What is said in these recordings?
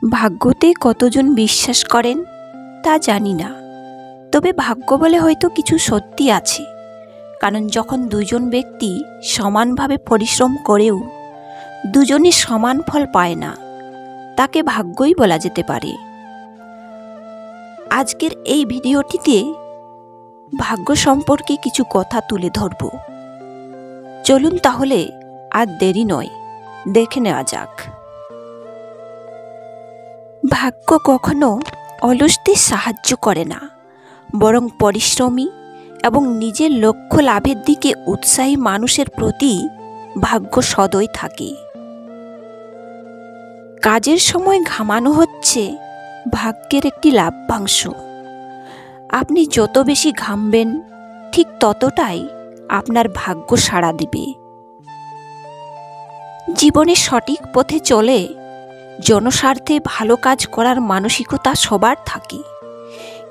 ভাগ্যতে কতজন বিশ্বাস করেন তা জানি না, তবে ভাগ্য বলে হয়তো কিছু সত্যি আছে। কারণ যখন দুজন ব্যক্তি সমানভাবে পরিশ্রম করেও দুজনই সমান ফল পায় না, তাকে ভাগ্যই বলা যেতে পারে। আজকের এই ভিডিওটিতে ভাগ্য সম্পর্কে কিছু কথা তুলে ধরব। চলুন তাহলে আর দেরি নয়, দেখে নেওয়া যাক। ভাগ্য কখনো অলসদের সাহায্য করে না, বরং পরিশ্রমী এবং নিজের লক্ষ্য লাভের দিকে উৎসাহী মানুষের প্রতি ভাগ্য সদয় থাকে। কাজের সময় ঘামানো হচ্ছে ভাগ্যের একটি লাভ্যাংশ। আপনি যত বেশি ঘামবেন, ঠিক ততটাই আপনার ভাগ্য সাড়া দিবে। জীবনে সঠিক পথে চলে জনস্বার্থে ভালো কাজ করার মানসিকতা সবার থাকে,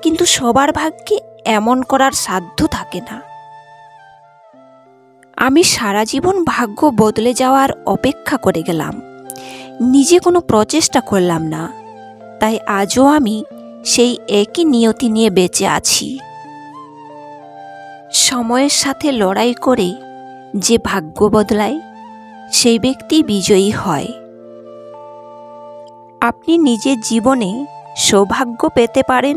কিন্তু সবার ভাগ্যে এমন করার সাধ্য থাকে না। আমি সারা জীবন ভাগ্য বদলে যাওয়ার অপেক্ষা করে গেলাম, নিজে কোনো প্রচেষ্টা করলাম না। তাই আজও আমি সেই একই নিয়তি নিয়ে বেঁচে আছি। সময়ের সাথে লড়াই করে যে ভাগ্য বদলায়, সেই ব্যক্তি বিজয়ী হয়। আপনি নিজের জীবনে সৌভাগ্য পেতে পারেন,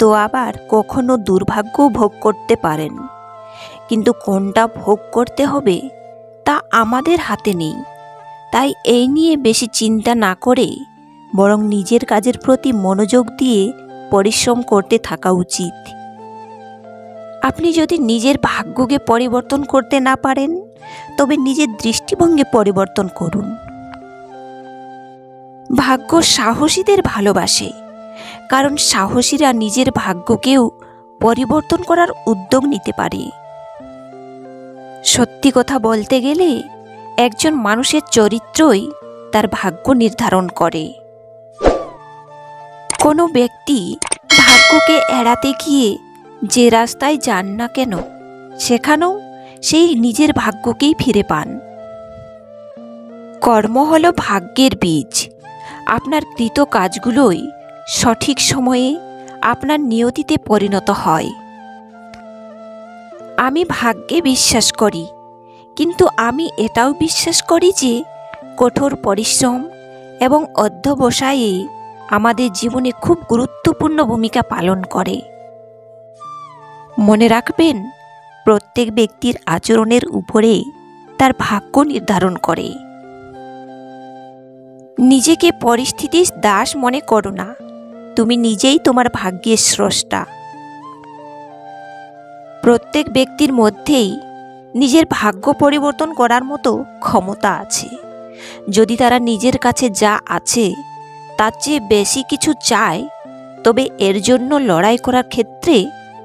তো আবার কখনো দুর্ভাগ্য ভোগ করতে পারেন। কিন্তু কোনটা ভোগ করতে হবে তা আমাদের হাতে নেই। তাই এই নিয়ে বেশি চিন্তা না করে বরং নিজের কাজের প্রতি মনোযোগ দিয়ে পরিশ্রম করতে থাকা উচিত। আপনি যদি নিজের ভাগ্যকে পরিবর্তন করতে না পারেন, তবে নিজের দৃষ্টিভঙ্গি পরিবর্তন করুন। ভাগ্য সাহসীদের ভালোবাসে, কারণ সাহসীরা নিজের ভাগ্যকেও পরিবর্তন করার উদ্যোগ নিতে পারে। সত্যি কথা বলতে গেলে একজন মানুষের চরিত্রই তার ভাগ্য নির্ধারণ করে। কোনো ব্যক্তি ভাগ্যকে এড়াতে গিয়ে যে রাস্তায় যান না কেন, সেখানেও সেই নিজের ভাগ্যকেই ফিরে পান। কর্ম হলো ভাগ্যের বীজ। আপনার কৃত কাজগুলোই সঠিক সময়ে আপনার নিয়তিতে পরিণত হয়। আমি ভাগ্যে বিশ্বাস করি, কিন্তু আমি এটাও বিশ্বাস করি যে কঠোর পরিশ্রম এবং অধ্যবসায়ে আমাদের জীবনে খুব গুরুত্বপূর্ণ ভূমিকা পালন করে। মনে রাখবেন, প্রত্যেক ব্যক্তির আচরণের উপরে তার ভাগ্য নির্ধারণ করে। নিজেকে পরিস্থিতির দাস মনে করো না, তুমি নিজেই তোমার ভাগ্যের স্রষ্টা। প্রত্যেক ব্যক্তির মধ্যেই নিজের ভাগ্য পরিবর্তন করার মতো ক্ষমতা আছে, যদি তারা নিজের কাছে যা আছে তার চেয়ে বেশি কিছু চায়। তবে এর জন্য লড়াই করার ক্ষেত্রে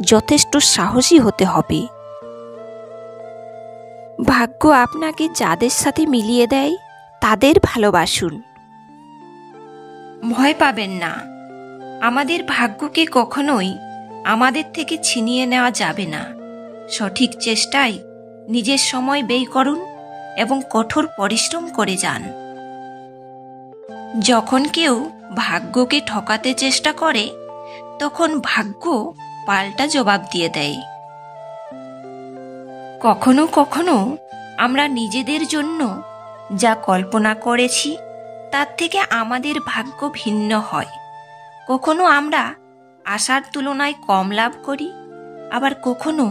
যথেষ্ট সাহসী হতে হবে। ভাগ্য আপনাকে যাদের সাথে মিলিয়ে দেয় তাদের ভালোবাসুন। ভয় পাবেন না, আমাদের ভাগ্যকে কখনোই আমাদের থেকে ছিনিয়ে নেওয়া যাবে না। সঠিক চেষ্টায় নিজের সময় ব্যয় করুন এবং কঠোর পরিশ্রম করে যান। যখন কেউ ভাগ্যকে ঠকাতে চেষ্টা করে, তখন ভাগ্য পাল্টা জবাব দিয়ে দেয়। কখনো কখনো আমরা নিজেদের জন্য যা কল্পনা করেছি তার থেকে আমাদের ভাগ্য ভিন্ন হয়। কখনো আমরা আশার তুলনায় কম লাভ করি, আবার কখনো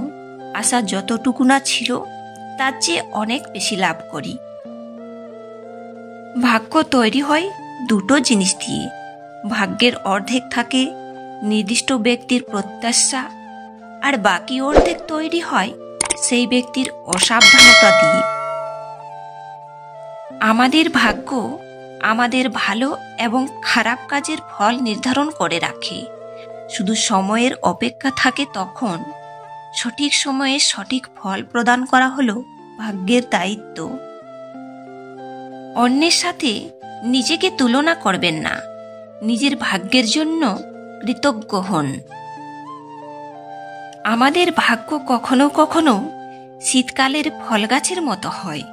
আশা যতটুকু না ছিল তার চেয়ে অনেক বেশি লাভ করি। ভাগ্য তৈরি হয় দুটো জিনিস দিয়ে। ভাগ্যের অর্ধেক থাকে নির্দিষ্ট ব্যক্তির প্রত্যাশা, আর বাকি অর্ধেক তৈরি হয় সেই ব্যক্তির অসাবধানতা দিয়ে। আমাদের ভাগ্য আমাদের ভালো এবং খারাপ কাজের ফল নির্ধারণ করে রাখে। শুধু সময়ের অপেক্ষা থাকে তখন। সঠিক সময়ে সঠিক ফল প্রদান করা হলো ভাগ্যের দায়িত্ব। অন্যের সাথে নিজেকে তুলনা করবেন না, নিজের ভাগ্যের জন্য কৃতজ্ঞ হন। আমাদের ভাগ্য কখনো কখনো শীতকালের ফল গাছের মতো হয়।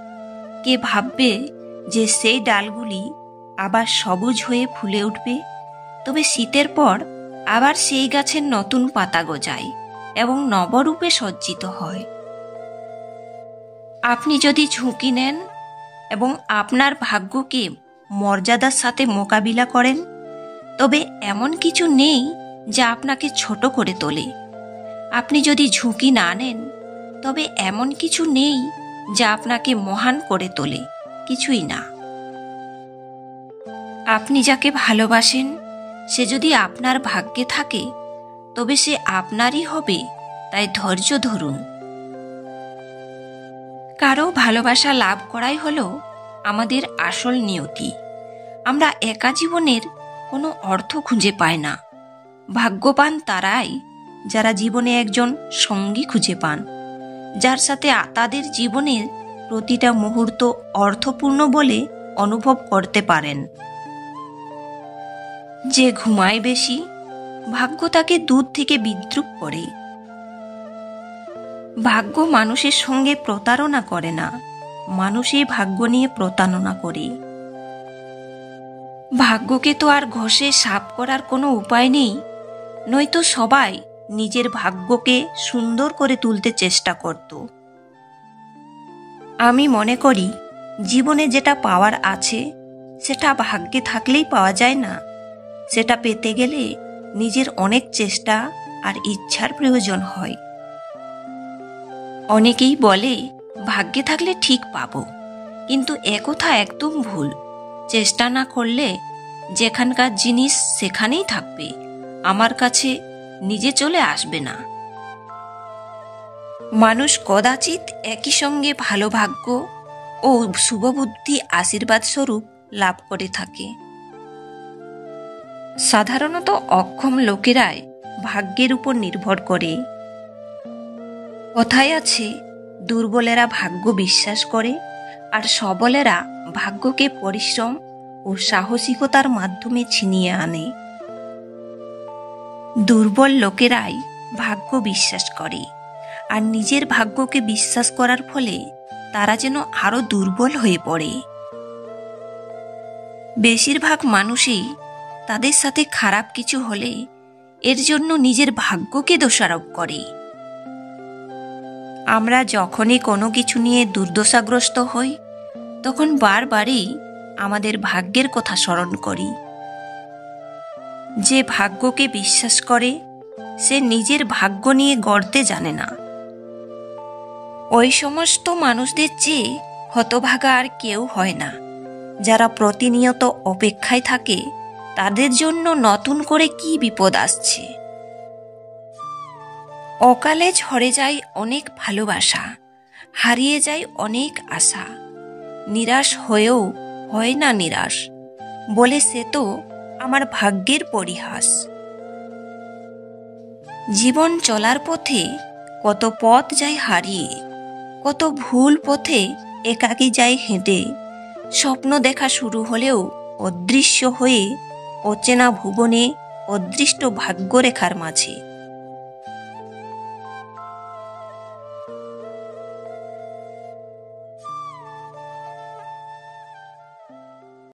কে ভাববে যে সেই ডালগুলি আবার সবুজ হয়ে ফুলে উঠবে, তবে শীতের পর আবার সেই গাছের নতুন পাতা গজায় এবং নবরূপে সজ্জিত হয়। আপনি যদি ঝুঁকি নেন এবং আপনার ভাগ্যকে মর্যাদার সাথে মোকাবিলা করেন, তবে এমন কিছু নেই যা আপনাকে ছোট করে তোলে। আপনি যদি ঝুঁকি না নেন, তবে এমন কিছু নেই যা আপনাকে মহান করে তোলে, কিছুই না। আপনি যাকে ভালোবাসেন সে যদি আপনার ভাগ্যে থাকে, তবে সে আপনারই হবে, তাই ধৈর্য ধরুন। কারো ভালোবাসা লাভ করাই হলো আমাদের আসল নিয়তি। আমরা একা জীবনের কোনো অর্থ খুঁজে পাই না। ভাগ্যবান তারাই যারা জীবনে একজন সঙ্গী খুঁজে পান, যার সাথে তাদের জীবনের প্রতিটা মুহূর্ত অর্থপূর্ণ বলে অনুভব করতে পারেন। যে ঘুমায় বেশি, ভাগ্য তাকে দূর থেকে বিদ্রূপ করে। ভাগ্য মানুষের সঙ্গে প্রতারণা করে না, মানুষই ভাগ্য নিয়ে প্রতারণা করে। ভাগ্যকে তো আর ঘষে সাফ করার কোনো উপায় নেই, নয়তো সবাই নিজের ভাগ্যকে সুন্দর করে তুলতে চেষ্টা করত। আমি মনে করি জীবনে যেটা পাওয়ার আছে সেটা ভাগ্যে থাকলেই পাওয়া যায় না। সেটা পেতে গেলে নিজের অনেক চেষ্টা আর ইচ্ছার প্রয়োজন হয়। অনেকেই বলে ভাগ্যে থাকলে ঠিক পাবো, কিন্তু একথা একদম ভুল। চেষ্টা না করলে যেখানকার জিনিস সেখানেই থাকবে, আমার কাছে নিজে চলে আসবে না। মানুষ কদাচিৎ একই সঙ্গে ভালো ভাগ্য ও শুভবুদ্ধি আশীর্বাদ স্বরূপ লাভ করে থাকে। সাধারণত অক্ষম লোকেরাই ভাগ্যের উপর নির্ভর করে। কথায় আছে, দুর্বলেরা ভাগ্য বিশ্বাস করে আর সবলেরা ভাগ্যকে পরিশ্রম ও সাহসিকতার মাধ্যমে ছিনিয়ে আনে। দুর্বল লোকেরাই ভাগ্য বিশ্বাস করে, আর নিজের ভাগ্যকে বিশ্বাস করার ফলে তারা যেন আরো দুর্বল হয়ে পড়ে। বেশিরভাগ মানুষই তাদের সাথে খারাপ কিছু হলে এর জন্য নিজের ভাগ্যকে দোষারোপ করে। আমরা যখনই কোনো কিছু নিয়ে দুর্দশাগ্রস্ত হই, তখন বারবারই আমাদের ভাগ্যের কথা স্মরণ করি। যে ভাগ্যকে বিশ্বাস করে সে নিজের ভাগ্য নিয়ে গড়তে জানে না। ওই সমস্ত মানুষদের চেয়ে হতভাগা আর কেউ হয় না, যারা প্রতিনিয়ত অপেক্ষায় থাকে তাদের জন্য নতুন করে কি বিপদ আসছে। অকালে ঝরে যায় অনেক ভালোবাসা, হারিয়ে যায় অনেক আশা। নিরাশ হয়েও হয় না নিরাশ, বলে সে তো আমার ভাগ্যের পরিহাস। জীবন চলার পথে কত পথ যায় হারিয়ে, কত ভুল পথে একাকী যায় হেঁটে। স্বপ্ন দেখা শুরু হলেও অদৃশ্য হয়ে অচেনা ভুবনে অদৃষ্ট ভাগ্যরেখার মাঝে।